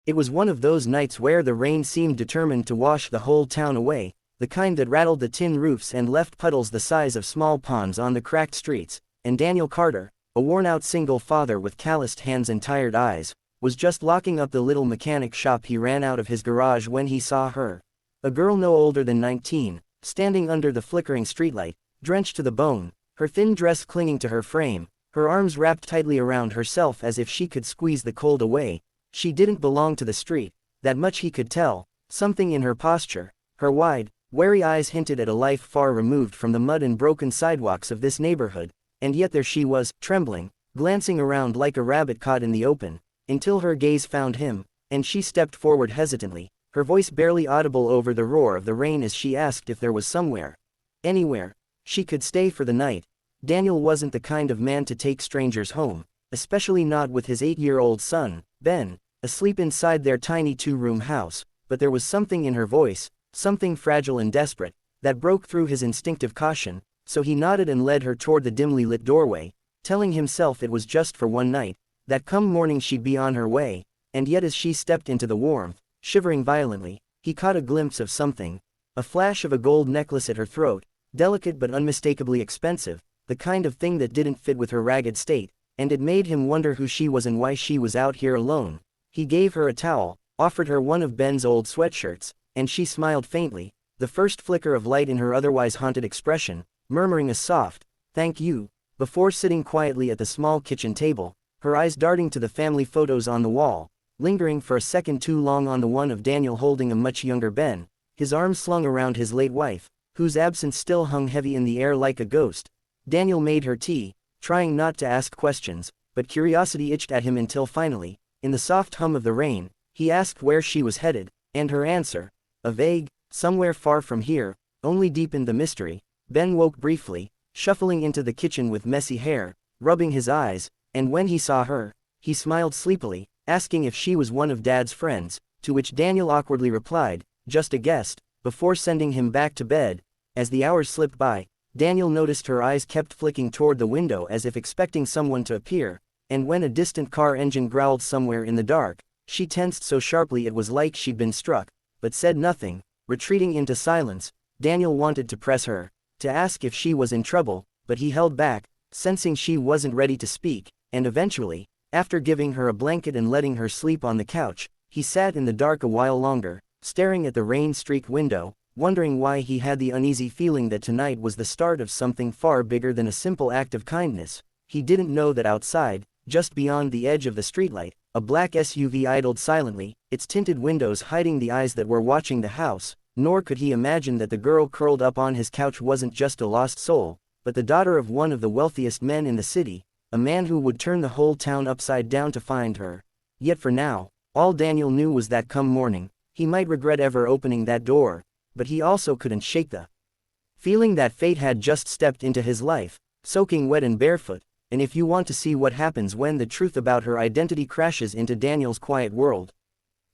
It was one of those nights where the rain seemed determined to wash the whole town away, the kind that rattled the tin roofs and left puddles the size of small ponds on the cracked streets, and Daniel Carter, a worn-out single father with calloused hands and tired eyes, was just locking up the little mechanic shop he ran out of his garage when he saw her. A girl no older than 19, standing under the flickering streetlight, drenched to the bone, her thin dress clinging to her frame, her arms wrapped tightly around herself as if she could squeeze the cold away. She didn't belong to the street, that much he could tell. Something in her posture, her wide, wary eyes hinted at a life far removed from the mud and broken sidewalks of this neighborhood, and yet there she was, trembling, glancing around like a rabbit caught in the open, until her gaze found him, and she stepped forward hesitantly, her voice barely audible over the roar of the rain as she asked if there was somewhere, anywhere, she could stay for the night. Daniel wasn't the kind of man to take strangers home, especially not with his 8-year-old son, Ben, asleep inside their tiny 2-room house, but there was something in her voice, something fragile and desperate, that broke through his instinctive caution, so he nodded and led her toward the dimly lit doorway, telling himself it was just for one night, that come morning she'd be on her way. And yet as she stepped into the warmth, shivering violently, he caught a glimpse of something, a flash of a gold necklace at her throat, delicate but unmistakably expensive, the kind of thing that didn't fit with her ragged state, and it made him wonder who she was and why she was out here alone. He gave her a towel, offered her one of Ben's old sweatshirts, and she smiled faintly, the first flicker of light in her otherwise haunted expression, murmuring a soft, "Thank you," before sitting quietly at the small kitchen table, her eyes darting to the family photos on the wall, lingering for a second too long on the one of Daniel holding a much younger Ben, his arms slung around his late wife, whose absence still hung heavy in the air like a ghost. Daniel made her tea, trying not to ask questions, but curiosity itched at him until finally, in the soft hum of the rain, he asked where she was headed, and her answer, a vague, "somewhere far from here," only deepened the mystery. Ben woke briefly, shuffling into the kitchen with messy hair, rubbing his eyes, and when he saw her, he smiled sleepily, asking if she was one of Dad's friends, to which Daniel awkwardly replied, "Just a guest," before sending him back to bed. As the hours slipped by, Daniel noticed her eyes kept flicking toward the window as if expecting someone to appear, and when a distant car engine growled somewhere in the dark, she tensed so sharply it was like she'd been struck, but said nothing. Retreating into silence, Daniel wanted to press her, to ask if she was in trouble, but he held back, sensing she wasn't ready to speak, and eventually, after giving her a blanket and letting her sleep on the couch, he sat in the dark a while longer, staring at the rain-streaked window, wondering why he had the uneasy feeling that tonight was the start of something far bigger than a simple act of kindness. He didn't know that outside, just beyond the edge of the streetlight, a black SUV idled silently, its tinted windows hiding the eyes that were watching the house, nor could he imagine that the girl curled up on his couch wasn't just a lost soul, but the daughter of one of the wealthiest men in the city, a man who would turn the whole town upside down to find her. Yet for now, all Daniel knew was that come morning, he might regret ever opening that door, but he also couldn't shake the feeling that fate had just stepped into his life, soaking wet and barefoot. And if you want to see what happens when the truth about her identity crashes into Daniel's quiet world.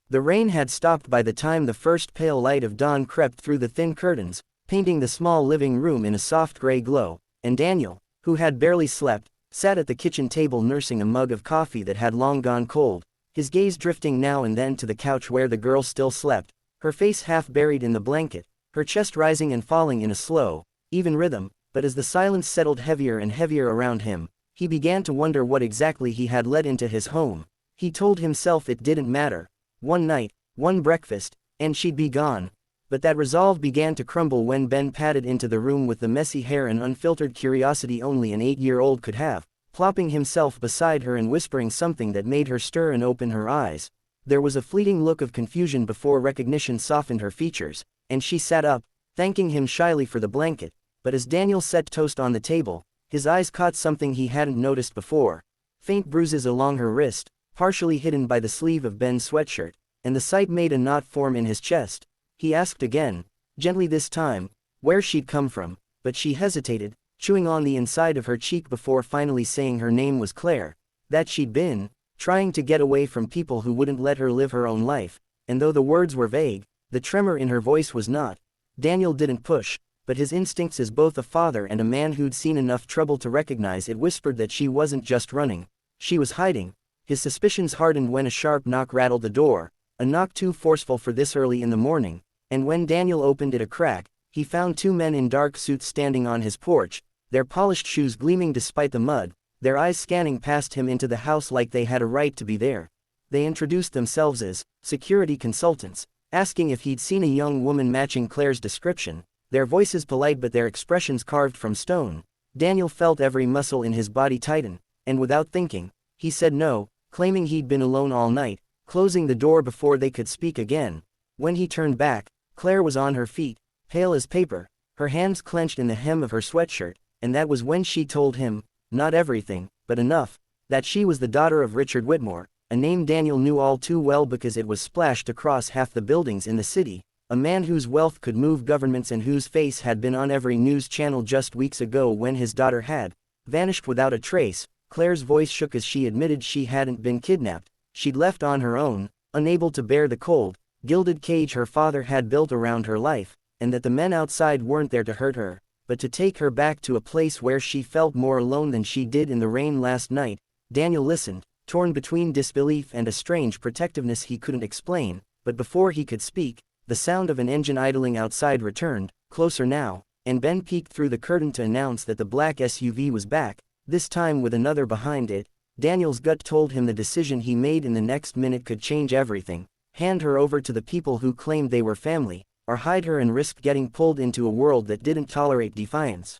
The rain had stopped by the time the first pale light of dawn crept through the thin curtains, painting the small living room in a soft gray glow, and Daniel, who had barely slept, sat at the kitchen table nursing a mug of coffee that had long gone cold, his gaze drifting now and then to the couch where the girl still slept, her face half buried in the blanket, her chest rising and falling in a slow, even rhythm. But as the silence settled heavier and heavier around him, he began to wonder what exactly he had let into his home. He told himself it didn't matter. One night, one breakfast, and she'd be gone. But that resolve began to crumble when Ben padded into the room with the messy hair and unfiltered curiosity only an 8-year-old could have, plopping himself beside her and whispering something that made her stir and open her eyes. There was a fleeting look of confusion before recognition softened her features, and she sat up, thanking him shyly for the blanket. But as Daniel set toast on the table, his eyes caught something he hadn't noticed before. Faint bruises along her wrist, partially hidden by the sleeve of Ben's sweatshirt, and the sight made a knot form in his chest. He asked again, gently this time, where she'd come from, but she hesitated, chewing on the inside of her cheek before finally saying her name was Claire, that she'd been trying to get away from people who wouldn't let her live her own life, and though the words were vague, the tremor in her voice was not. Daniel didn't push, but his instincts as both a father and a man who'd seen enough trouble to recognize it whispered that she wasn't just running, she was hiding. His suspicions hardened when a sharp knock rattled the door, a knock too forceful for this early in the morning, and when Daniel opened it a crack, he found two men in dark suits standing on his porch, their polished shoes gleaming despite the mud, their eyes scanning past him into the house like they had a right to be there. They introduced themselves as security consultants, asking if he'd seen a young woman matching Claire's description, their voices polite but their expressions carved from stone. Daniel felt every muscle in his body tighten, and without thinking, he said no, claiming he'd been alone all night, closing the door before they could speak again. When he turned back, Claire was on her feet, pale as paper, her hands clenched in the hem of her sweatshirt, and that was when she told him, not everything, but enough, that she was the daughter of Richard Whitmore, a name Daniel knew all too well because it was splashed across half the buildings in the city, a man whose wealth could move governments and whose face had been on every news channel just weeks ago when his daughter had vanished without a trace. Claire's voice shook as she admitted she hadn't been kidnapped, she'd left on her own, unable to bear the cold, gilded cage her father had built around her life, and that the men outside weren't there to hurt her, but to take her back to a place where she felt more alone than she did in the rain last night. Daniel listened, torn between disbelief and a strange protectiveness he couldn't explain, but before he could speak, the sound of an engine idling outside returned, closer now, and Ben peeked through the curtain to announce that the black SUV was back, this time with another behind it. Daniel's gut told him the decision he made in the next minute could change everything: hand her over to the people who claimed they were family, or hide her and risk getting pulled into a world that didn't tolerate defiance.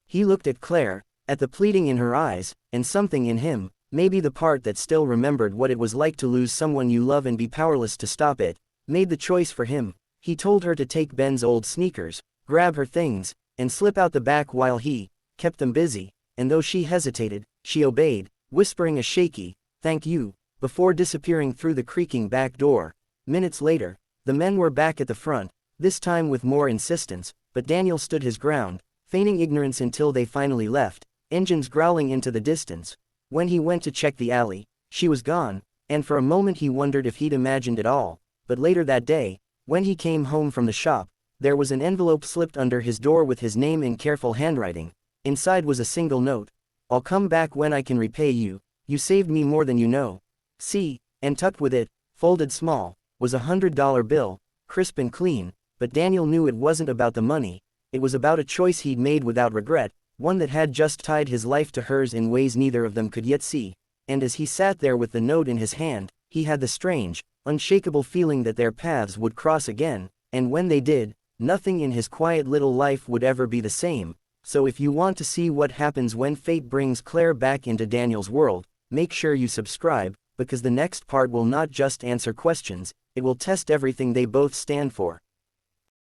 He looked at Claire, at the pleading in her eyes, and something in him, maybe the part that still remembered what it was like to lose someone you love and be powerless to stop it, made the choice for him. He told her to take Ben's old sneakers, grab her things, and slip out the back while he kept them busy, and though she hesitated, she obeyed, whispering a shaky, "Thank you," before disappearing through the creaking back door. Minutes later, the men were back at the front, this time with more insistence, but Daniel stood his ground, feigning ignorance until they finally left, engines growling into the distance. When he went to check the alley, she was gone, and for a moment he wondered if he'd imagined it all. But later that day, when he came home from the shop, there was an envelope slipped under his door with his name in careful handwriting. Inside was a single note: "I'll come back when I can repay you. You saved me more than you know." See, and tucked with it, folded small, was $100 bill, crisp and clean, but Daniel knew it wasn't about the money, it was about a choice he'd made without regret, one that had just tied his life to hers in ways neither of them could yet see. And as he sat there with the note in his hand, he had the strange, unshakable feeling that their paths would cross again, and when they did, nothing in his quiet little life would ever be the same. So if you want to see what happens when fate brings Claire back into Daniel's world, make sure you subscribe, because the next part will not just answer questions, it will test everything they both stand for.